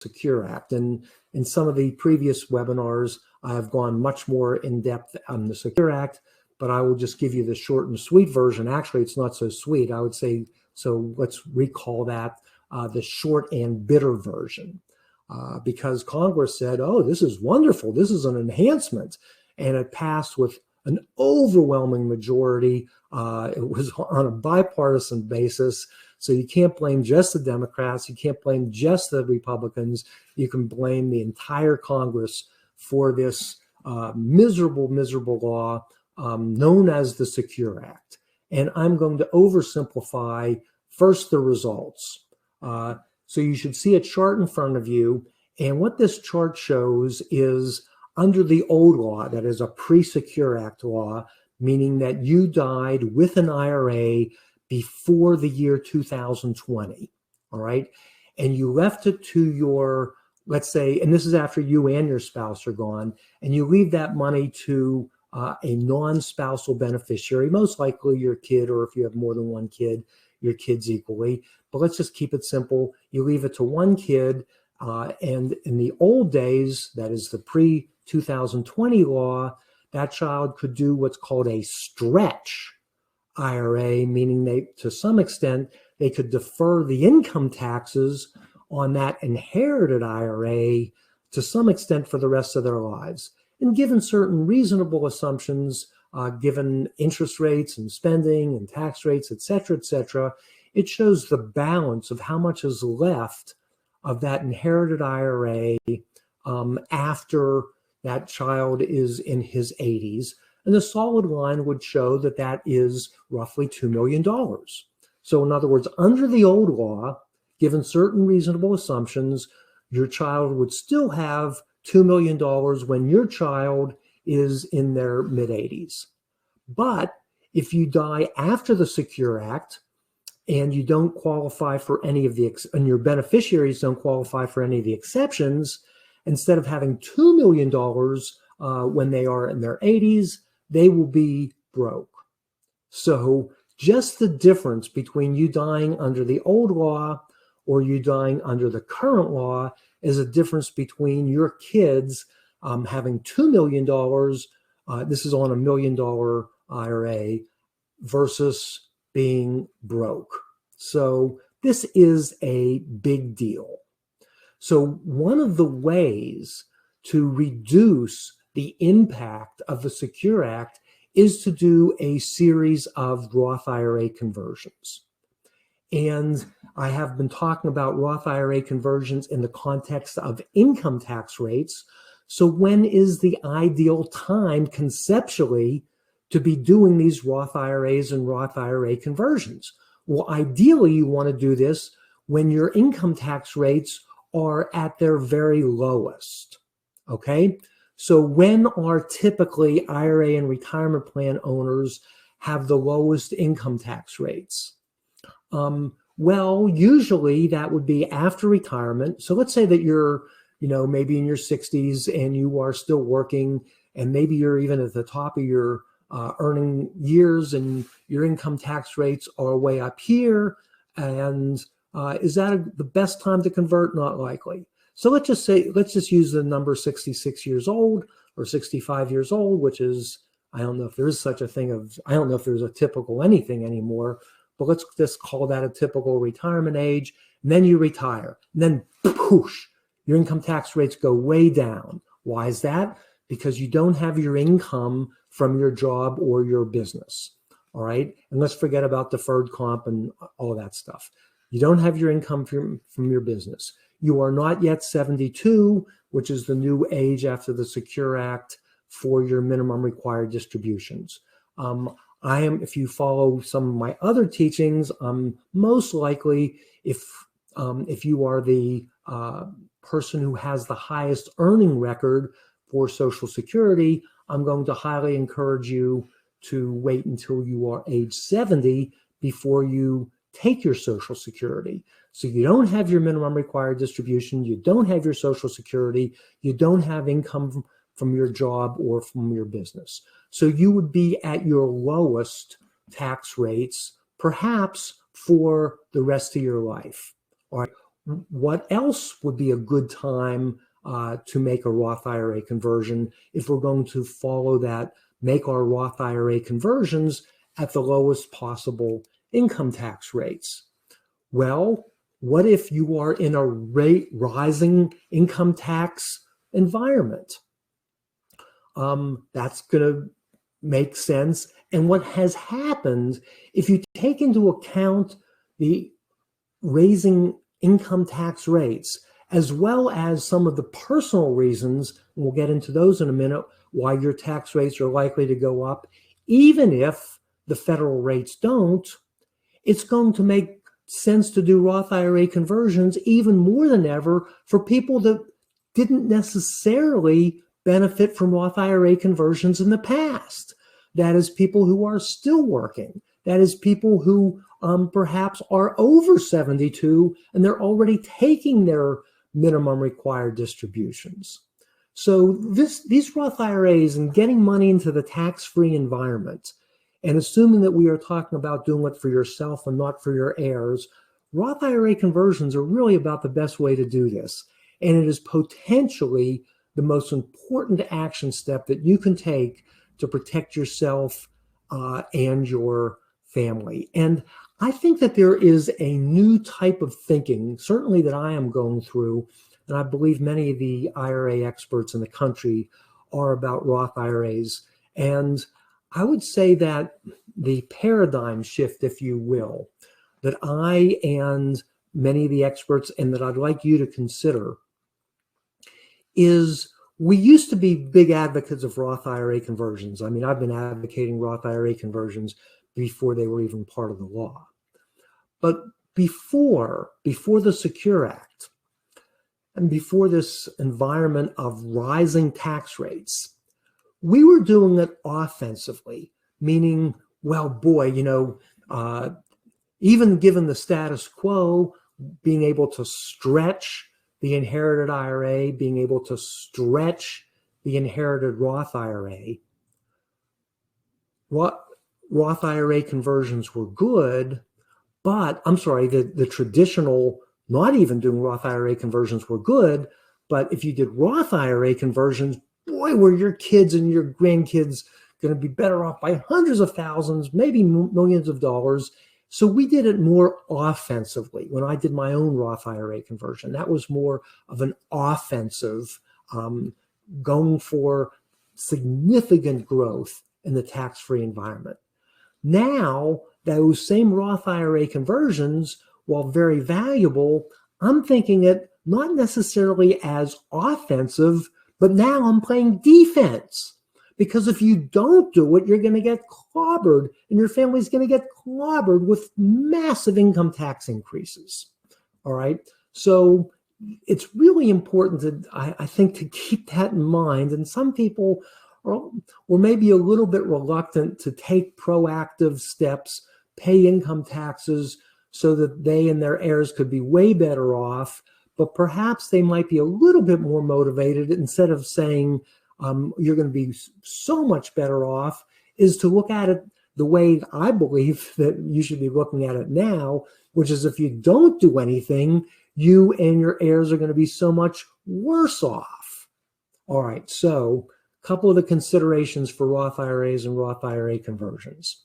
Secure Act. And in some of the previous webinars, I have gone much more in depth on the Secure Act, but I will just give you the short and sweet version. Actually, it's not so sweet. I would say, so let's recall that the short and bitter version, because Congress said, oh, this is wonderful. This is an enhancement. And it passed with an overwhelming majority. It was on a bipartisan basis. So you can't blame just the Democrats. You can't blame just the Republicans. You can blame the entire Congress for this miserable, miserable law known as the Secure Act. And I'm going to oversimplify first the results. So you should see a chart in front of you. And what this chart shows is under the old law, that is a pre-Secure Act law, meaning that you died with an IRA before the year 2020, all right? And you left it to your, let's say, and this is after you and your spouse are gone, and you leave that money to a non-spousal beneficiary, most likely your kid, or if you have more than one kid, your kids equally. But let's just keep it simple. You leave it to one kid, and in the old days, that is the pre-2020 law, that child could do what's called a stretch IRA, meaning they, to some extent, they could defer the income taxes on that inherited IRA to some extent for the rest of their lives. And given certain reasonable assumptions, given interest rates and spending and tax rates, et cetera, it shows the balance of how much is left of that inherited IRA after that child is in his 80s. And the solid line would show that that is roughly $2 million. So in other words, under the old law, given certain reasonable assumptions, your child would still have $2 million when your child is in their mid-80s. But if you die after the Secure Act and you don't qualify for any of the, and your beneficiaries don't qualify for any of the exceptions, instead of having $2 million when they are in their 80s, they will be broke. So just the difference between you dying under the old law or you dying under the current law is a difference between your kids having $2 million, this is on $1 million IRA, versus being broke. So this is a big deal. So one of the ways to reduce the impact of the Secure Act is to do a series of Roth IRA conversions. And I have been talking about Roth IRA conversions in the context of income tax rates. So when is the ideal time conceptually to be doing these Roth IRAs and Roth IRA conversions? Well, ideally, you want to do this when your income tax rates are at their very lowest, okay? So when are typically IRA and retirement plan owners have the lowest income tax rates? Well, usually that would be after retirement. So let's say that you're, maybe in your 60s and you are still working, and maybe you're even at the top of your earning years and your income tax rates are way up here. And is that the best time to convert? Not likely. So let's just use the number 66 years old or 65 years old, which is, I don't know if there is such a thing I don't know if there's a typical anything anymore, but let's just call that a typical retirement age. And then you retire. And then poosh, your income tax rates go way down. Why is that? Because you don't have your income from your job or your business. All right. And let's forget about deferred comp and all of that stuff. You don't have your income from your business. You are not yet 72, which is the new age after the Secure Act for your minimum required distributions. If you follow some of my other teachings, most likely if you are the person who has the highest earning record for Social Security, I'm going to highly encourage you to wait until you are age 70 before you take your Social Security. So you don't have your minimum required distribution, you don't have your Social Security, you don't have income from your job or from your business. So you would be at your lowest tax rates, perhaps for the rest of your life. All right. what else would be a good time to make a Roth IRA conversion if we're going to follow that, make our Roth IRA conversions at the lowest possible income tax rates? Well, what if you are in a rising income tax environment? That's going to make sense. And what has happened, if you take into account the raising income tax rates, as well as some of the personal reasons, and we'll get into those in a minute, why your tax rates are likely to go up, even if the federal rates don't, it's going to make sense to do Roth IRA conversions even more than ever for people that didn't necessarily benefit from Roth IRA conversions in the past. That is people who are still working. That is people who perhaps are over 72 and they're already taking their minimum required distributions. So these Roth IRAs and getting money into the tax-free environment, and assuming that we are talking about doing it for yourself and not for your heirs, Roth IRA conversions are really about the best way to do this. And it is potentially the most important action step that you can take to protect yourself and your family. And I think that there is a new type of thinking, certainly that I am going through, and I believe many of the IRA experts in the country are, about Roth IRAs. And I would say that the paradigm shift, if you will, that I and many of the experts, and that I'd like you to consider, is we used to be big advocates of Roth IRA conversions. I mean, I've been advocating Roth IRA conversions before they were even part of the law. But before the Secure Act, and before this environment of rising tax rates, we were doing it offensively, meaning, well, boy, even given the status quo, being able to stretch the inherited IRA, being able to stretch the inherited Roth IRA, Roth IRA conversions were good, but the traditional, not even doing Roth IRA conversions were good, but if you did Roth IRA conversions, boy, were your kids and your grandkids going to be better off by hundreds of thousands, maybe millions of dollars. So we did it more offensively. When I did my own Roth IRA conversion, that was more of an offensive, going for significant growth in the tax-free environment. Now, those same Roth IRA conversions, while very valuable, I'm thinking it not necessarily as offensive, but now I'm playing defense. Because if you don't do it, you're going to get clobbered, and your family's going to get clobbered with massive income tax increases. All right. So it's really important I think, to keep that in mind. And some people were maybe a little bit reluctant to take proactive steps, pay income taxes so that they and their heirs could be way better off. But perhaps they might be a little bit more motivated, instead of saying, you're going to be so much better off, is to look at it the way I believe that you should be looking at it now, which is, if you don't do anything, you and your heirs are going to be so much worse off. All right, so a couple of the considerations for Roth IRAs and Roth IRA conversions.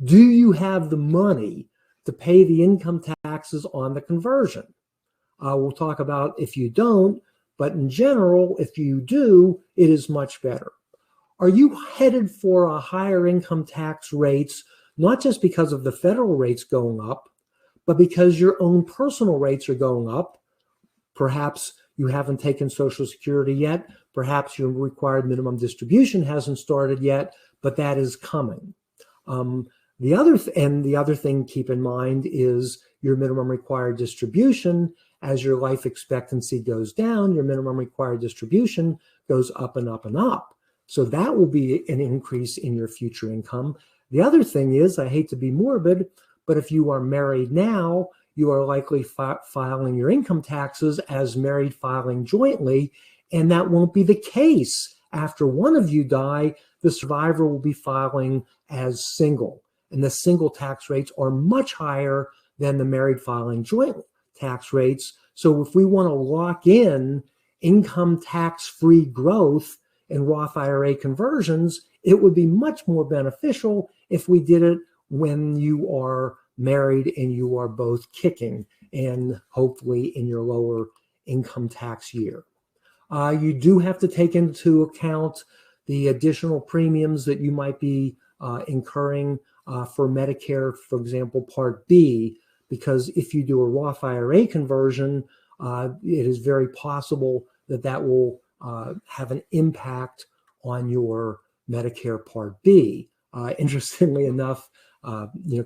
Do you have the money to pay the income taxes on the conversion? We'll talk about if you don't, but in general, if you do, it is much better. Are you headed for a higher income tax rates, not just because of the federal rates going up, but because your own personal rates are going up? Perhaps you haven't taken Social Security yet. Perhaps your required minimum distribution hasn't started yet, but that is coming. The other thing to keep in mind is your minimum required distribution. As your life expectancy goes down, your minimum required distribution goes up and up and up. So that will be an increase in your future income. The other thing is, I hate to be morbid, but if you are married now, you are likely filing your income taxes as married, filing jointly, and that won't be the case. After one of you die, the survivor will be filing as single, and the single tax rates are much higher than the married filing jointly tax rates. So if we want to lock in income tax-free growth in Roth IRA conversions, it would be much more beneficial if we did it when you are married and you are both kicking, and hopefully in your lower income tax year. You do have to take into account the additional premiums that you might be incurring for Medicare, for example, Part B, because if you do a Roth IRA conversion, it is very possible that that will have an impact on your Medicare Part B. Interestingly enough,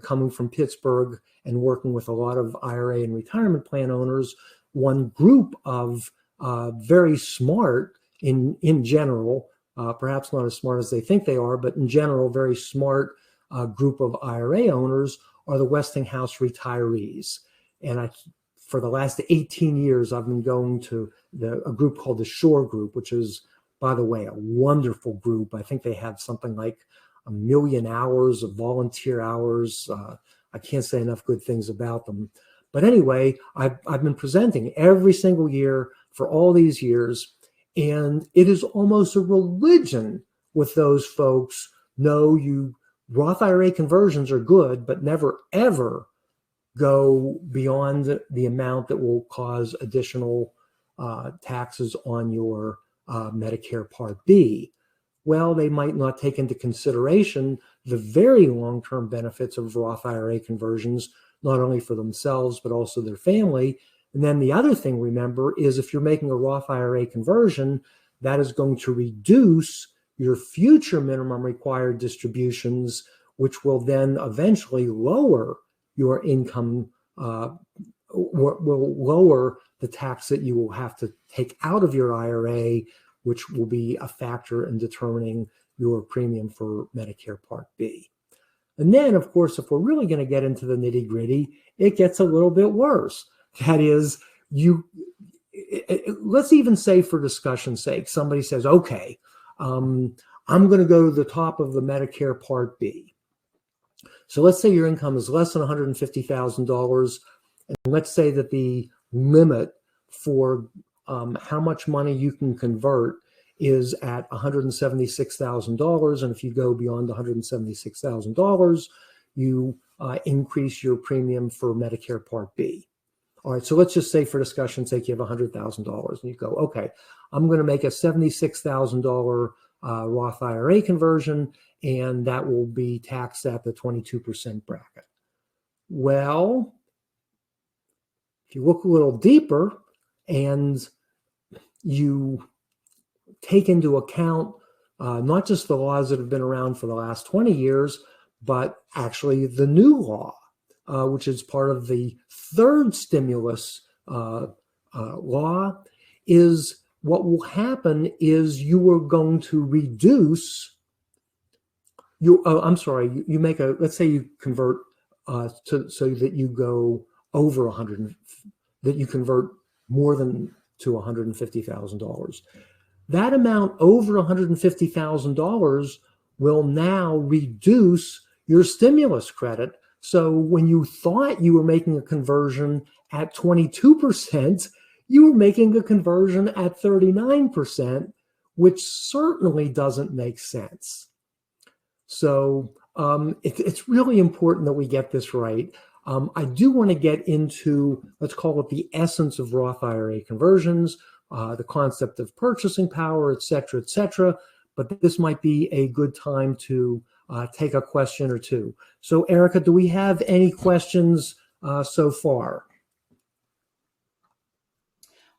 coming from Pittsburgh and working with a lot of IRA and retirement plan owners, one group of very smart in general, perhaps not as smart as they think they are, but in general, very smart group of IRA owners are the Westinghouse retirees. And for the last 18 years, I've been going to a group called the Shore Group, which is, by the way, a wonderful group. I think they have something like 1 million hours of volunteer hours. I can't say enough good things about them. But anyway, I've been presenting every single year for all these years, and it is almost a religion with those folks. No, Roth IRA conversions are good, but never, ever go beyond the amount that will cause additional taxes on your Medicare Part B. Well, they might not take into consideration the very long-term benefits of Roth IRA conversions, not only for themselves, but also their family. And then the other thing, remember, is if you're making a Roth IRA conversion, that is going to reduce your future minimum required distributions, which will then eventually lower your income, will lower the tax that you will have to take out of your IRA, which will be a factor in determining your premium for Medicare Part B. And then, of course, if we're really going to get into the nitty-gritty, it gets a little bit worse. That is, let's even say, for discussion's sake, somebody says, okay, I'm going to go to the top of the Medicare Part B. So let's say your income is less than $150,000, and let's say that the limit for how much money you can convert is at $176,000. And if you go beyond $176,000, you increase your premium for Medicare Part B. All right, so let's just say, for discussion's sake, you have $100,000, and you go, okay, I'm going to make a $76,000 Roth IRA conversion, and that will be taxed at the 22% bracket. Well, if you look a little deeper and you take into account not just the laws that have been around for the last 20 years, but actually the new law, which is part of the third stimulus law, is what will happen is you are going to reduce you make let's say you convert so that you go over 100, that you convert more than to $150,000. That amount over $150,000 will now reduce your stimulus credit. So when you thought you were making a conversion at 22%, you were making a conversion at 39%, which certainly doesn't make sense. So it's really important that we get this right. I do want to get into, let's call it the essence of Roth IRA conversions, the concept of purchasing power, et cetera, but this might be a good time to take a question or two. So Erica, do we have any questions so far?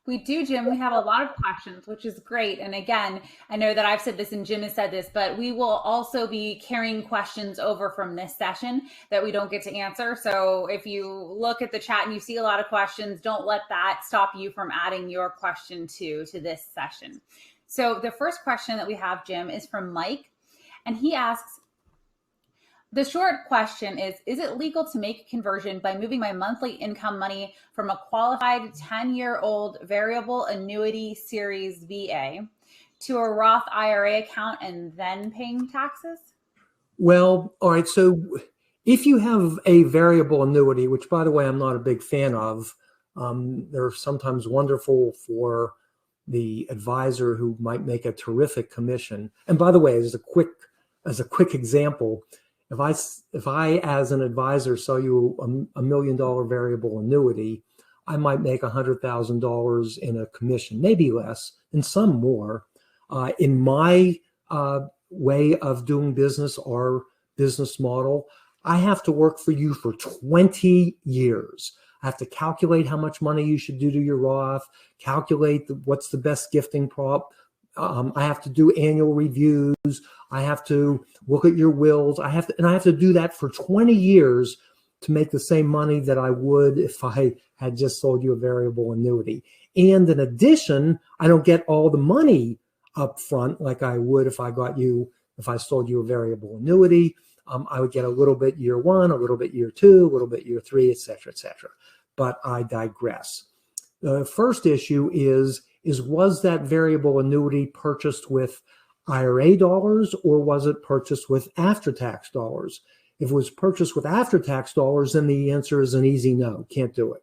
We do, Jim. We have a lot of questions, which is great. And again, I know that I've said this and Jim has said this, but we will also be carrying questions over from this session that we don't get to answer. So if you look at the chat and you see a lot of questions, don't let that stop you from adding your question to this session. So the first question that we have, Jim, is from Mike. And he asks, the short question is it legal to make a conversion by moving my monthly income money from a qualified 10-year-old variable annuity series VA to a Roth IRA account and then paying taxes? Well, all right. So if you have a variable annuity, which, by the way, I'm not a big fan of, They're sometimes wonderful for the advisor who might make a terrific commission. And by the way, as a quick example, if I as an advisor sell you $1 million variable annuity, I might make $100,000 in a commission, maybe less, and some more. In my way of doing business, our business model, I have to work for you for 20 years. I have to calculate how much money you should do to your Roth, calculate what's the best gifting prop. I have to do annual reviews. I have to look at your wills. I have to do that for 20 years to make the same money that I would if I had just sold you a variable annuity. And in addition, I don't get all the money up front like I would if I sold you a variable annuity. I would get a little bit year one, a little bit year two, a little bit year three, et cetera, et cetera. But I digress. The first issue is was that variable annuity purchased with IRA dollars or was it purchased with after-tax dollars? If it was purchased with after-tax dollars, then the answer is an easy no, can't do it.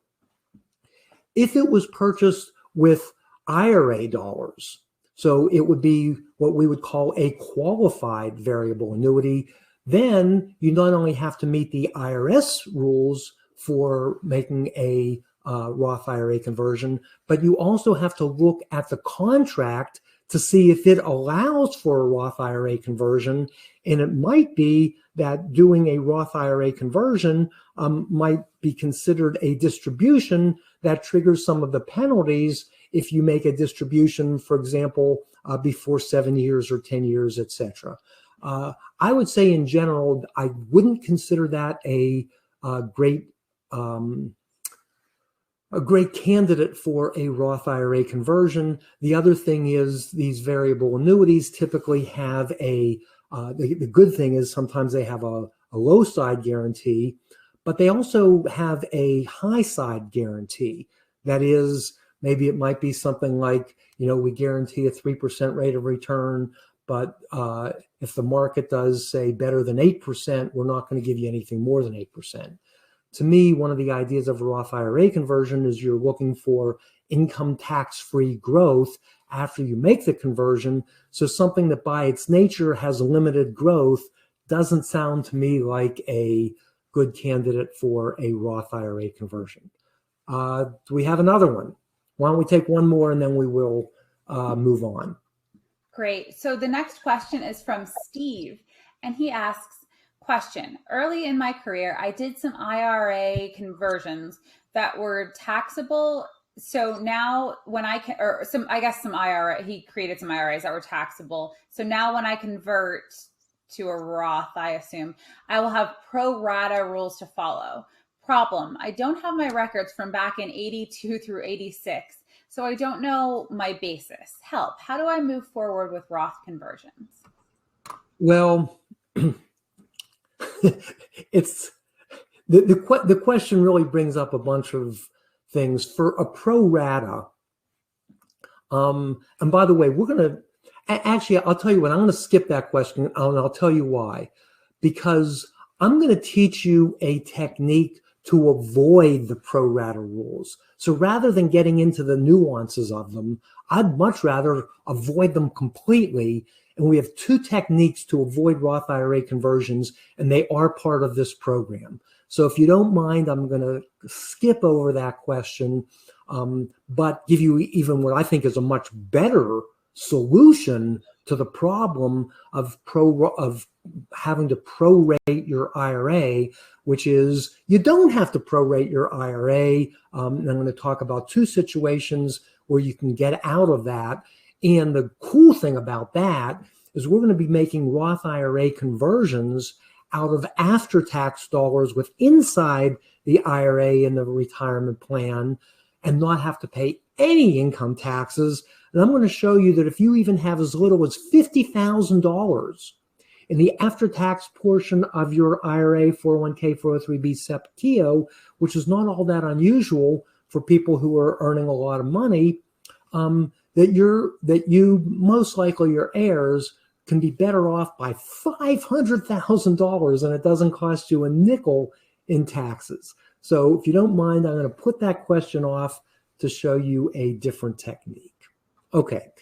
If it was purchased with IRA dollars, so it would be what we would call a qualified variable annuity, then you not only have to meet the IRS rules for making a Roth IRA conversion, but you also have to look at the contract to see if it allows for a Roth IRA conversion. And it might be that doing a Roth IRA conversion might be considered a distribution that triggers some of the penalties if you make a distribution, for example, before 7 years or 10 years, et cetera. I would say in general, I wouldn't consider that a great candidate for a Roth IRA conversion. The other thing is these variable annuities typically have the good thing is sometimes they have a low side guarantee, but they also have a high side guarantee. That is, maybe it might be something like, we guarantee a 3% rate of return, but if the market does say better than 8%, we're not going to give you anything more than 8%. To me, one of the ideas of a Roth IRA conversion is you're looking for income tax-free growth after you make the conversion. So something that by its nature has limited growth doesn't sound to me like a good candidate for a Roth IRA conversion. Do we have another one? Why don't we take one more and then we will move on. Great. So the next question is from Steve, and he asks, question, early in my career, I did some IRA conversions that were taxable. So now when some IRA, he created some IRAs that were taxable. So now when I convert to a Roth, I assume, I will have pro rata rules to follow. Problem, I don't have my records from back in 82 through 86. So I don't know my basis. Help. How do I move forward with Roth conversions? Well, it's the question really brings up a bunch of things for a pro rata. And by the way, we're going to actually, I'll tell you what, I'm going to skip that question and I'll tell you why. Because I'm going to teach you a technique to avoid the pro rata rules. So rather than getting into the nuances of them, I'd much rather avoid them completely. And we have two techniques to avoid Roth IRA conversions, and they are part of this program. So if you don't mind, I'm going to skip over that question, but give you even what I think is a much better solution to the problem of having to prorate your IRA, which is you don't have to prorate your IRA. And I'm going to talk about two situations where you can get out of that. And the cool thing about that is we're going to be making Roth IRA conversions out of after-tax dollars with inside the IRA and the retirement plan and not have to pay any income taxes. And I'm going to show you that if you even have as little as $50,000 in the after-tax portion of your IRA, 401k, 403b, SEP, TIO, which is not all that unusual for people who are earning a lot of money, that you most likely your heirs can be better off by $500,000 and it doesn't cost you a nickel in taxes. So if you don't mind, I'm going to put that question off to show you a different technique. Okay,